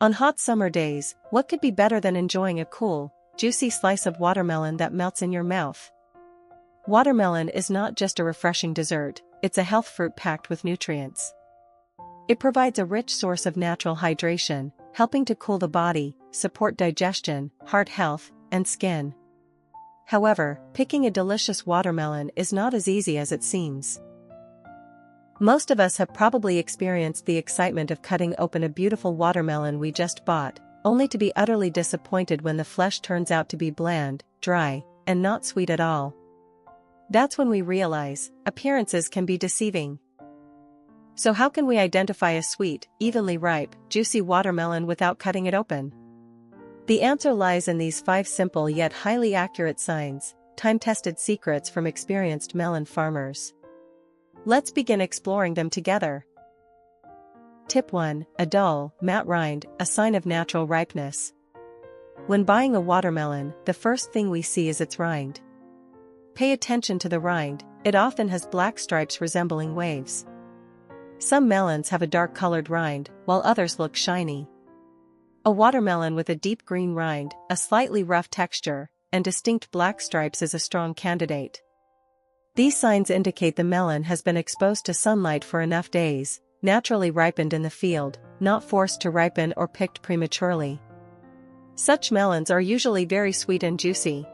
On hot summer days, what could be better than enjoying a cool, juicy slice of watermelon that melts in your mouth? Watermelon is not just a refreshing dessert, it's a health fruit packed with nutrients. It provides a rich source of natural hydration, helping to cool the body, support digestion, heart health, and skin. However, picking a delicious watermelon is not as easy as it seems. Most of us have probably experienced the excitement of cutting open a beautiful watermelon we just bought, only to be utterly disappointed when the flesh turns out to be bland, dry, and not sweet at all. That's when we realize, appearances can be deceiving. So how can we identify a sweet, evenly ripe, juicy watermelon without cutting it open? The answer lies in these 5 simple yet highly accurate signs, time-tested secrets from experienced melon farmers. Let's begin exploring them together. Tip 1. A dull, matte rind, a sign of natural ripeness. When buying a watermelon, the first thing we see is its rind. Pay attention to the rind, it often has black stripes resembling waves. Some melons have a dark-colored rind, while others look shiny. A watermelon with a deep green rind, a slightly rough texture, and distinct black stripes is a strong candidate. These signs indicate the melon has been exposed to sunlight for enough days, naturally ripened in the field, not forced to ripen or picked prematurely. Such melons are usually very sweet and juicy.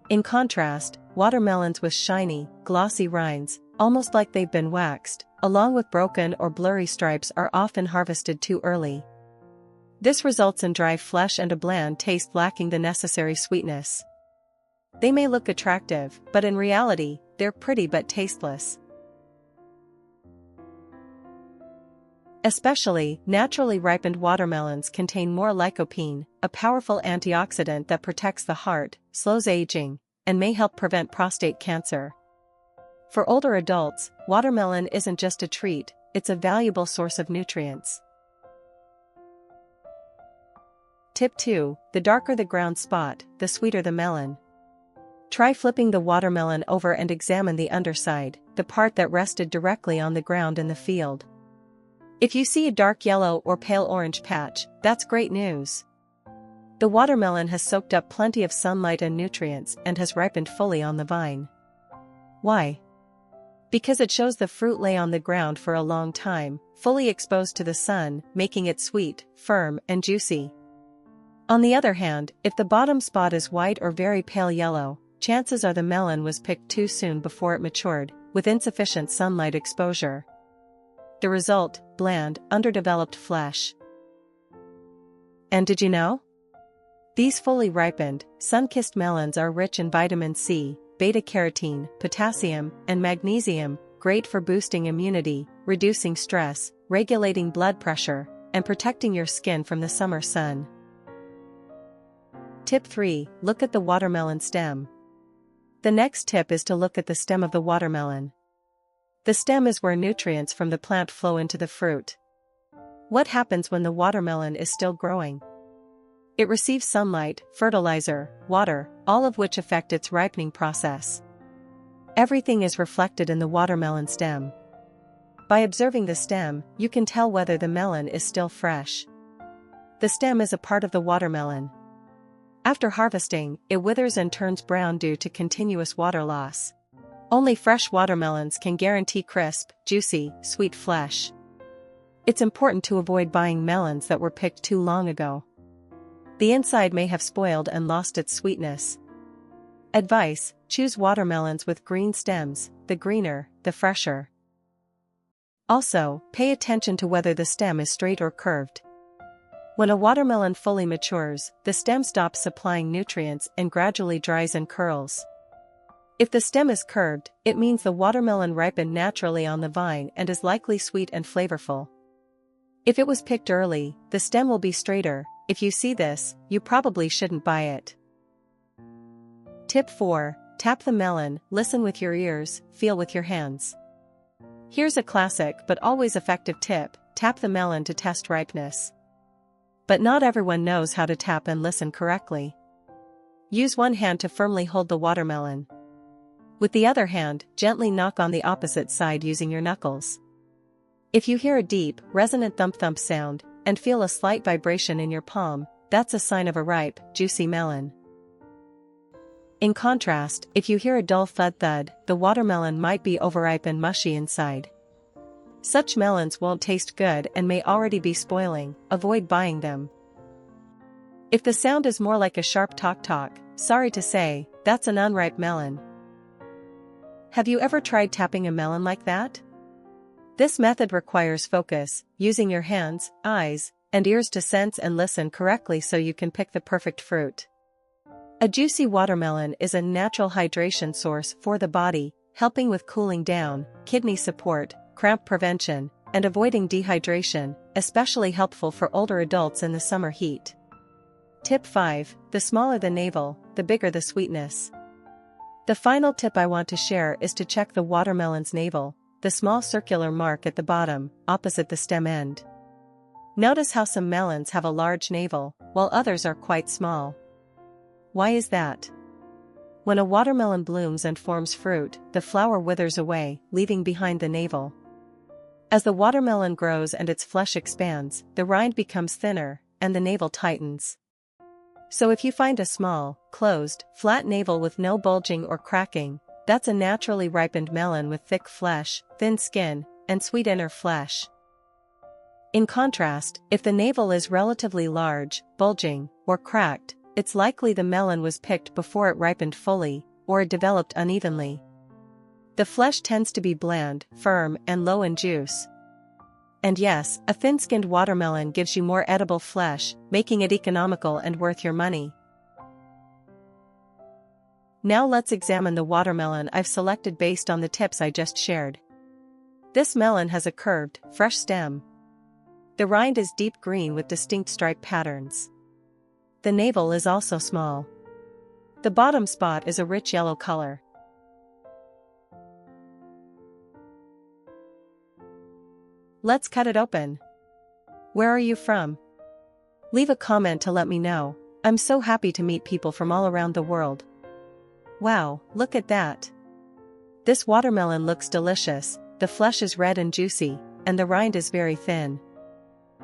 In contrast, watermelons with shiny, glossy rinds, almost like they've been waxed, along with broken or blurry stripes are often harvested too early. This results in dry flesh and a bland taste lacking the necessary sweetness. They may look attractive, but in reality, they're pretty but tasteless. Especially, naturally ripened watermelons contain more lycopene, a powerful antioxidant that protects the heart, slows aging, and may help prevent prostate cancer. For older adults, watermelon isn't just a treat, it's a valuable source of nutrients. Tip 2. The darker the ground spot, the sweeter the melon. Try flipping the watermelon over and examine the underside, the part that rested directly on the ground in the field. If you see a dark yellow or pale orange patch, that's great news. The watermelon has soaked up plenty of sunlight and nutrients and has ripened fully on the vine. Why? Because it shows the fruit lay on the ground for a long time, fully exposed to the sun, making it sweet, firm, and juicy. On the other hand, if the bottom spot is white or very pale yellow, chances are the melon was picked too soon before it matured, with insufficient sunlight exposure. The result, bland, underdeveloped flesh. And did you know? These fully ripened, sun-kissed melons are rich in vitamin C, beta-carotene, potassium, and magnesium, great for boosting immunity, reducing stress, regulating blood pressure, and protecting your skin from the summer sun. Tip 3. Look at the watermelon stem. The next tip is to look at the stem of the watermelon. The stem is where nutrients from the plant flow into the fruit. What happens when the watermelon is still growing? It receives sunlight, fertilizer, water, all of which affect its ripening process. Everything is reflected in the watermelon stem. By observing the stem, you can tell whether the melon is still fresh. The stem is a part of the watermelon. After harvesting, it withers and turns brown due to continuous water loss. Only fresh watermelons can guarantee crisp, juicy, sweet flesh. It's important to avoid buying melons that were picked too long ago. The inside may have spoiled and lost its sweetness. Advice: choose watermelons with green stems, the greener, the fresher. Also, pay attention to whether the stem is straight or curved. When a watermelon fully matures, the stem stops supplying nutrients and gradually dries and curls. If the stem is curved, it means the watermelon ripened naturally on the vine and is likely sweet and flavorful. If it was picked early, the stem will be straighter. If you see this, you probably shouldn't buy it. Tip 4. Tap the melon, listen with your ears, feel with your hands. Here's a classic but always effective tip: tap the melon to test ripeness. But not everyone knows how to tap and listen correctly. Use one hand to firmly hold the watermelon. With the other hand, gently knock on the opposite side using your knuckles. If you hear a deep, resonant thump-thump sound, and feel a slight vibration in your palm, that's a sign of a ripe, juicy melon. In contrast, if you hear a dull thud, the watermelon might be overripe and mushy inside. Such melons won't taste good and may already be spoiling, avoid buying them. If the sound is more like a sharp tock, sorry to say, that's an unripe melon. Have you ever tried tapping a melon like that? This method requires focus, using your hands, eyes, and ears to sense and listen correctly so you can pick the perfect fruit. A juicy watermelon is a natural hydration source for the body, helping with cooling down, kidney support, cramp prevention, and avoiding dehydration, especially helpful for older adults in the summer heat. Tip 5. The smaller the navel, the bigger the sweetness. The final tip I want to share is to check the watermelon's navel, the small circular mark at the bottom, opposite the stem end. Notice how some melons have a large navel, while others are quite small. Why is that? When a watermelon blooms and forms fruit, the flower withers away, leaving behind the navel. As the watermelon grows and its flesh expands, the rind becomes thinner, and the navel tightens. So if you find a small, closed, flat navel with no bulging or cracking, that's a naturally ripened melon with thick flesh, thin skin, and sweet inner flesh. In contrast, if the navel is relatively large, bulging, or cracked, it's likely the melon was picked before it ripened fully, or it developed unevenly. The flesh tends to be bland, firm, and low in juice. And yes, a thin-skinned watermelon gives you more edible flesh, making it economical and worth your money. Now let's examine the watermelon I've selected based on the tips I just shared. This melon has a curved, fresh stem. The rind is deep green with distinct stripe patterns. The navel is also small. The bottom spot is a rich yellow color. Let's cut it open. Where are you from? Leave a comment to let me know. I'm so happy to meet people from all around the world. Wow, look at that. This watermelon looks delicious, the flesh is red and juicy, and the rind is very thin.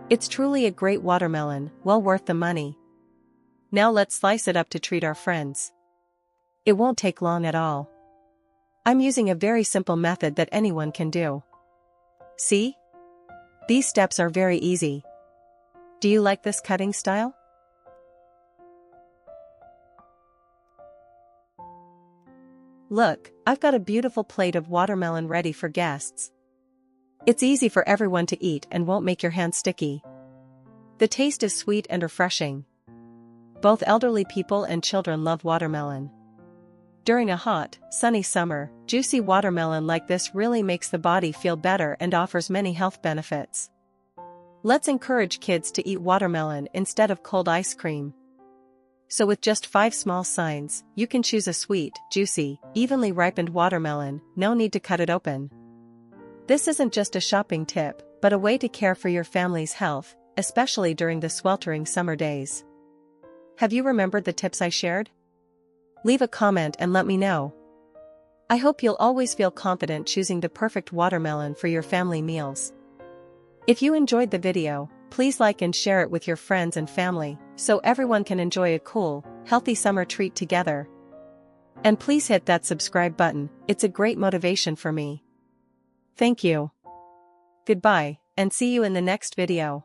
It's truly a great watermelon, well worth the money. Now let's slice it up to treat our friends. It won't take long at all. I'm using a very simple method that anyone can do. See? These steps are very easy. Do you like this cutting style? Look, I've got a beautiful plate of watermelon ready for guests. It's easy for everyone to eat and won't make your hands sticky. The taste is sweet and refreshing. Both elderly people and children love watermelon. During a hot, sunny summer, juicy watermelon like this really makes the body feel better and offers many health benefits. Let's encourage kids to eat watermelon instead of cold ice cream. So with just 5 small signs, you can choose a sweet, juicy, evenly ripened watermelon, no need to cut it open. This isn't just a shopping tip, but a way to care for your family's health, especially during the sweltering summer days. Have you remembered the tips I shared? Leave a comment and let me know. I hope you'll always feel confident choosing the perfect watermelon for your family meals. If you enjoyed the video, please like and share it with your friends and family, so everyone can enjoy a cool, healthy summer treat together. And please hit that subscribe button, it's a great motivation for me. Thank you. Goodbye, and see you in the next video.